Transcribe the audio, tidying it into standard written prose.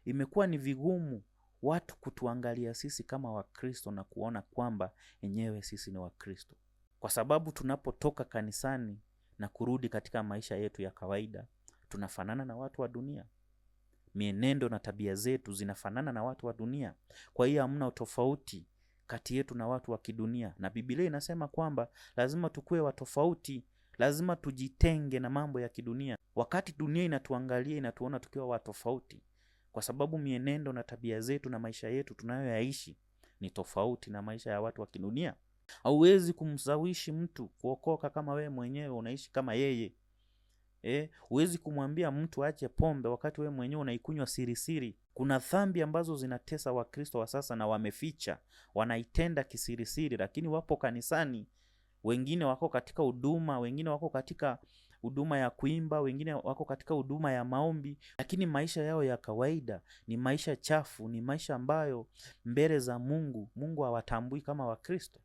imekuwa ni vigumu watu kutuangalia sisi kama Wakristo na kuona kwamba enyewe sisi ni Wakristo. Kwa sababu tunapotoka kanisani na kurudi katika maisha yetu ya kawaida, tunafanana na watu wa dunia. Mienendo na tabia zetu zinafanana na watu wa dunia. Kwa hiyo hamna tofauti kati yetu na watu wa kidunia. Na Biblia inasema kwamba lazima tukue wa tofauti, lazima tujitenge na mambo ya kidunia. Wakati dunia inatuangalia, inatuona tukiwa wa tofauti, kwa sababu mienendo na tabia zetu na maisha yetu tunayoyaishi ni tofauti na maisha ya watu wa kidunia. Hauwezi kumshawishi mtu kuokoka kama wewe mwenyewe unaishi kama yeye. Huwezi kumwambia mtu aache pombe wakati wewe mwenyewe unaikunywa siri siri. Kuna dhambi ambazo zinatesa Wakristo wa sasa na wameficha, wanaitenda kisiri siri, lakini wapo kanisani. Wengine wako katika huduma, wengine wako katika huduma ya kuimba, wengine wako katika huduma ya maombi, lakini maisha yao ya kawaida ni maisha chafu, ni maisha ambayo mbele za Mungu hawatambui kama Wakristo.